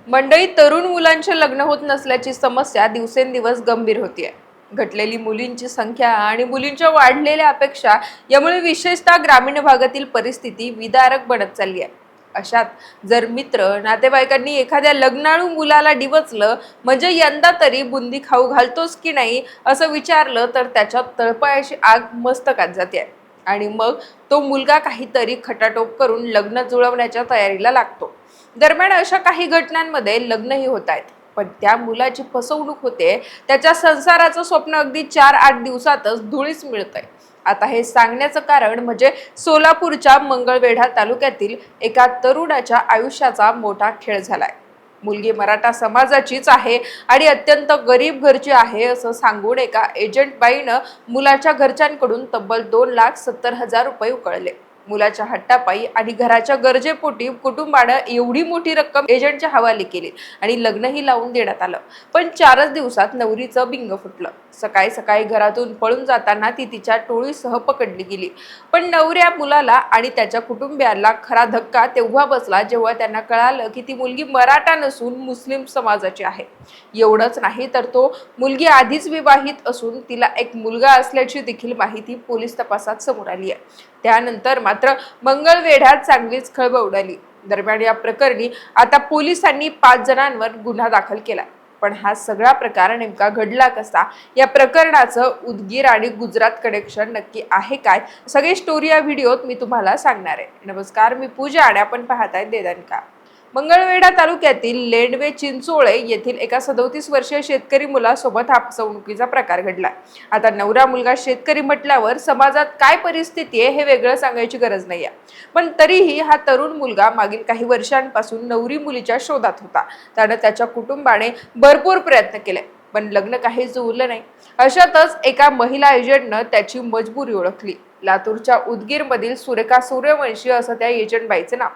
मंडळी, तरुण मुलांचे लग्न होत नसल्याची समस्या दिवसेंदिवस गंभीर होतीये. घटलेली मुलींची संख्या आणि मुलींच्या वाढलेल्या अपेक्षा यामुळे विशेषतः ग्रामीण भागातील परिस्थिती विदारक बनत चालली आहे. अशात जर मित्र नातेवाईकांनी एखाद्या लग्नाळू मुलाला डिवचलं म्हणजे यंदा तरी बुंदी खाऊ घालतोस की नाही असं विचारलं तर त्याच्या तळपायाची आग मस्तकात जाते आणि मग तो मुलगा काहीतरी खटाटोप करून लग्न जुळवण्याच्या तयारीला लागतो. दरम्यान अशा काही घटनांमध्ये लग्नही होत आहेत, पण त्या मुलाची फसवणूक होते. त्याच्या संसाराचं स्वप्न अगदी 4-8 दिवसातच धुळीस मिळतंय. आता हे सांगण्याचं कारण म्हणजे सोलापूरच्या मंगळवेढा तालुक्यातील एका तरुणाच्या आयुष्याचा मोठा खेळ झालाय. मुलगी मराठा समाजाचीच आहे आणि अत्यंत गरीब घरची आहे असं सांगून एका एजंट बाईनं मुलाच्या घरच्यांकडून तब्बल 2,70,000 रुपये उकळले. मुलाच्या हट्टापायी आणि घराच्या गरजेपोटी कुटुंबानं एवढी मोठी रक्कम एजंटच्या हवाली केली आणि लग्नही लावून देण्यात आलं. पण 4च दिवसात नवरीचं बिंग फुटलं. सकाळी सकाळी घरातून पळून जाताना ती तिच्या टोळीसह पकडली गेली. पण नवऱ्या, मुलाला आणि त्याच्या कुटुंबियांना खरा धक्का तेव्हा बसला जेव्हा त्यांना कळालं की ती मुलगी मराठा नसून मुस्लिम समाजाची आहे. एवढंच नाही तर तो मुलगी आधीच विवाहित असून तिला एक मुलगा असल्याची देखील माहिती पोलीस तपासात समोर आली आहे. त्यानंतर मात्र मंगळवेढ्यात चांगलीच खळबळ उडाली. दरम्यान या प्रकरणी आता पोलिसांनी 5 जणांवर गुन्हा दाखल केला. पण हा सगळा प्रकार नेमका घडला कसा, या प्रकरणाचं उदगीर आणि गुजरात कनेक्शन नक्की आहे काय, सगळी स्टोरी या व्हिडिओत मी तुम्हाला सांगणार आहे. नमस्कार, मी पूजा आणि आपण पाहताय देदानका. मंगळवेढा तालुक्यातील लेंडवे चिंचोळे येथील एका 37 वर्षीय शेतकरी मुलासोबत हा फसवणुकीचा प्रकार घडला. आता नवरा मुलगा शेतकरी म्हटल्यावर समाजात काय परिस्थिती आहे हे वेगळं सांगायची गरज नाहीये. पण तरीही हा तरुण मुलगा मागील काही वर्षांपासून नवरी मुलीच्या शोधात होता. त्यानं त्याच्या कुटुंबाने भरपूर प्रयत्न केले, पण लग्न काही जुळलं नाही. अशातच एका महिला एजंटनं त्याची मजबुरी ओळखली. लातूरच्या उदगीर मधील सुरेखा सूर्यवंशी असं त्या एजंट बाईचं नाव.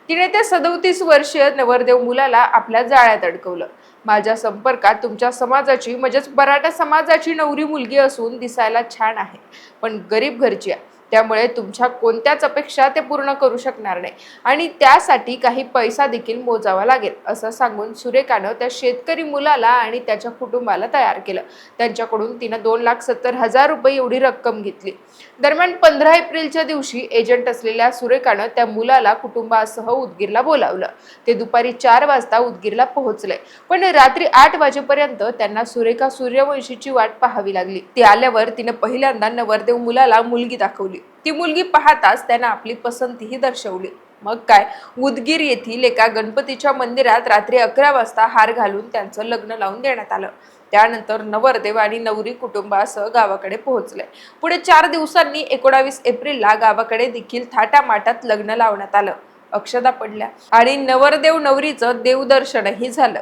तिने त्या 37 वर्षीय नवरदेव मुलाला आपल्या जाळ्यात अडकवलं. माझ्या संपर्कात तुमच्या समाजाची म्हणजेच मराठा समाजाची नवरी मुलगी असून दिसायला छान आहे, पण गरीब घरची आहे. त्यामुळे तुमच्या कोणत्याच अपेक्षा ते पूर्ण करू शकणार नाही आणि त्यासाठी काही पैसा देखील मोजावा लागेल असं सांगून सुरेखानं त्या शेतकरी मुलाला आणि त्याच्या कुटुंबाला तयार केलं. त्यांच्याकडून तिनं 2,70,000 रुपये एवढी रक्कम घेतली. दरम्यान 15 एप्रिलच्या दिवशी एजंट असलेल्या सुरेखानं त्या मुलाला कुटुंबासह उदगीरला बोलावलं. ते दुपारी 4 वाजता उदगीरला पोहोचले, पण रात्री 8 वाजेपर्यंत त्यांना सुरेखा सूर्यवंशीची वाट पाहावी लागली. ती आल्यावर तिने पहिल्यांदा नवरदेव मुलाला मुलगी दाखवली. ती मुलगी पाहताच त्यानं आपली पसंतीही दर्शवली. मग काय, उदगीर येथील एका गणपतीच्या मंदिरात रात्री 11 वाजता हार घालून त्यांचं लग्न लावून देण्यात आलं. त्यानंतर नवरदेव आणि नवरी कुटुंबासह गावाकडे पोहोचले. पुढे 4 दिवसांनी 19 एप्रिलला गावाकडे देखील थाटामाटात लग्न लावण्यात आलं. अक्षदा पडल्या आणि नवरदेव नवरीचं देवदर्शनही झालं.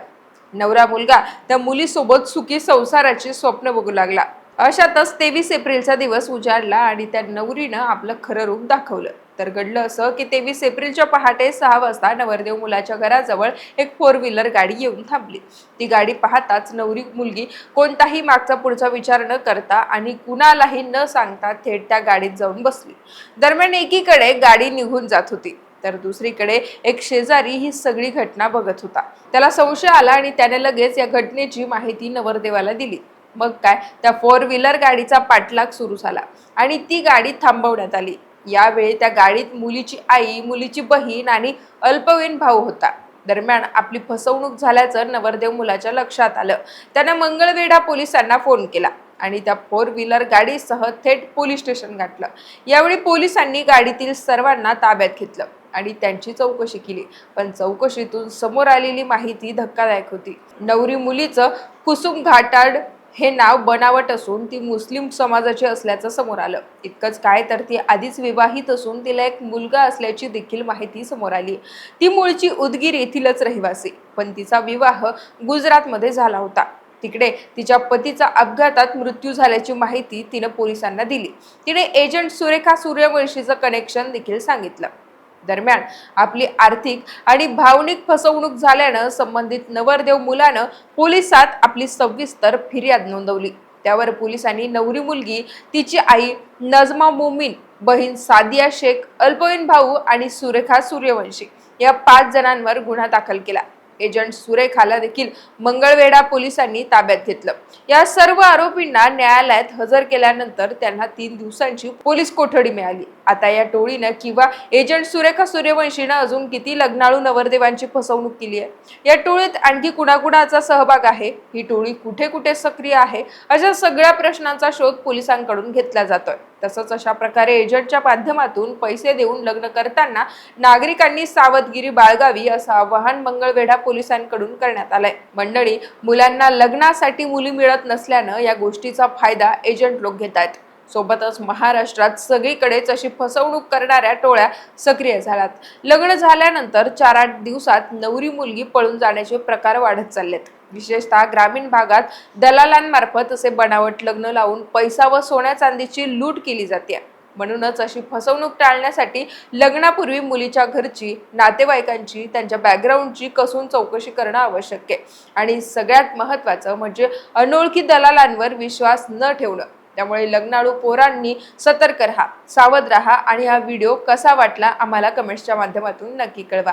नवरा मुलगा त्या मुलीसोबत सुखी संसाराची स्वप्न बघू लागला. अशातच 23 एप्रिलचा दिवस उजाडला आणि त्या नवरीनं आपलं खरं रूप दाखवलं. तर घडलं असं की 23 एप्रिलच्या पहाटे 6 वाजता नवरदेव मुलाच्या घराजवळ एक 4 व्हीलर गाडी येऊन थांबली. ती गाडी पाहताच नवरी मुलगी कोणताही मागचा पुढचा विचार न करता आणि कुणालाही न सांगता थेट त्या गाडीत जाऊन बसली. दरम्यान एकीकडे गाडी निघून जात होती तर दुसरीकडे एक शेजारी ही सगळी घटना बघत होता. त्याला संशय आला आणि त्याने लगेच या घटनेची माहिती नवरदेवाला दिली. मग काय, त्या 4 व्हीलर गाडीचा पाठलाग सुरू झाला आणि ती गाडी थांबवण्यात आली. यावेळी त्या गाडीत मुलीची आई, मुलीची बहीण आणि अल्पवयीन भाऊ होता. दरम्यान आपली फसवणूक झाल्याचं नवरदेव मुलाच्या लक्षात आलं. त्यानं मंगळवेढा पोलिसांना फोन केला आणि त्या 4 व्हीलर गाडीसह थेट पोलीस स्टेशन गाठलं. यावेळी पोलिसांनी गाडीतील सर्वांना ताब्यात घेतलं आणि त्यांची चौकशी केली. पण चौकशीतून समोर आलेली माहिती धक्कादायक होती. नवरी मुलीचं कुसुम घाटाड हे नाव बनावट असून ती मुस्लिम समाजाची असल्याचं समोर आलं. इतकंच काय तर ती आधीच विवाहित असून तिला एक मुलगा असल्याची देखील माहिती समोर आली. ती मूळची उदगीर येथीलच रहिवासी, पण तिचा विवाह गुजरातमध्ये झाला होता. तिकडे तिच्या पतीचा अपघातात मृत्यू झाल्याची माहिती तिने पोलिसांना दिली. तिने एजंट सुरेखा सूर्यवंशीचं कनेक्शन देखील सांगितलं. दरम्यान आपली आर्थिक आणि भावनिक फसवणूक झाल्यानं संबंधित नवरदेव मुलानं पोलिसात आपली सविस्तर फिर्याद नोंदवली. त्यावर पोलिसांनी नवरी मुलगी, तिची आई नजमा मोमीन, बहीण सादिया शेख, अल्पवयीन भाऊ आणि सुरेखा सूर्यवंशी या 5 जणांवर गुन्हा दाखल केला. एजंट सुरेखाला देखील मंगळवेढा पोलिसांनी ताब्यात घेतलं। या सर्व आरोपींना न्यायालयात हजर केल्यानंतर त्यांना 3 दिवसांची पोलीस कोठडी मिळाली। आता या टोळीनं किंवा एजंट सुरेखा सूर्यवंशीनं अजून किती लग्नाळू नवरदेवांची फसवणूक केली आहे, या टोळीत आणखी कुणाकुणाचा सहभाग आहे, ही टोळी कुठे कुठे सक्रिय आहे, अशा सगळ्या प्रश्नांचा शोध पोलिसांकडून घेतला जातोय। तसंच अशा प्रकारे एजंटच्या माध्यमातून पैसे देऊन लग्न करताना नागरिकांनी सावधगिरी बाळगावी असं आवाहन मंगळवेढा पोलिसांकडून करण्यात आलंय। मंडळी, मुलांना लग्नासाठी मुली मिळत नसल्यानं या गोष्टीचा फायदा एजंट लोक घेत आहेत। सोबतच महाराष्ट्रात सगळीकडेच अशी फसवणूक करणाऱ्या टोळ्या सक्रिय झाल्यात। लग्न झाल्यानंतर 4-8 दिवसात नवरी मुलगी पळून जाण्याचे प्रकार वाढत चाललेत। विशेषतः ग्रामीण भागात दलालांमार्फत असे बनावट लग्न लावून पैसा व सोन्या चांदीची लूट केली जाते। म्हणूनच अशी फसवणूक टाळण्यासाठी लग्नापूर्वी मुलीच्या घरची, नातेवाईकांची, त्यांच्या बॅकग्राऊंडची कसून चौकशी करणं आवश्यक आहे। आणि सगळ्यात महत्त्वाचं म्हणजे अनोळखी दलालांवर विश्वास न ठेवणं। त्यामुळे लग्नाळू पोरांनी सतर्क राहा, सावध राहा आणि हा व्हिडिओ कसा वाटला आम्हाला कमेंट्सच्या माध्यमातून नक्की कळवा।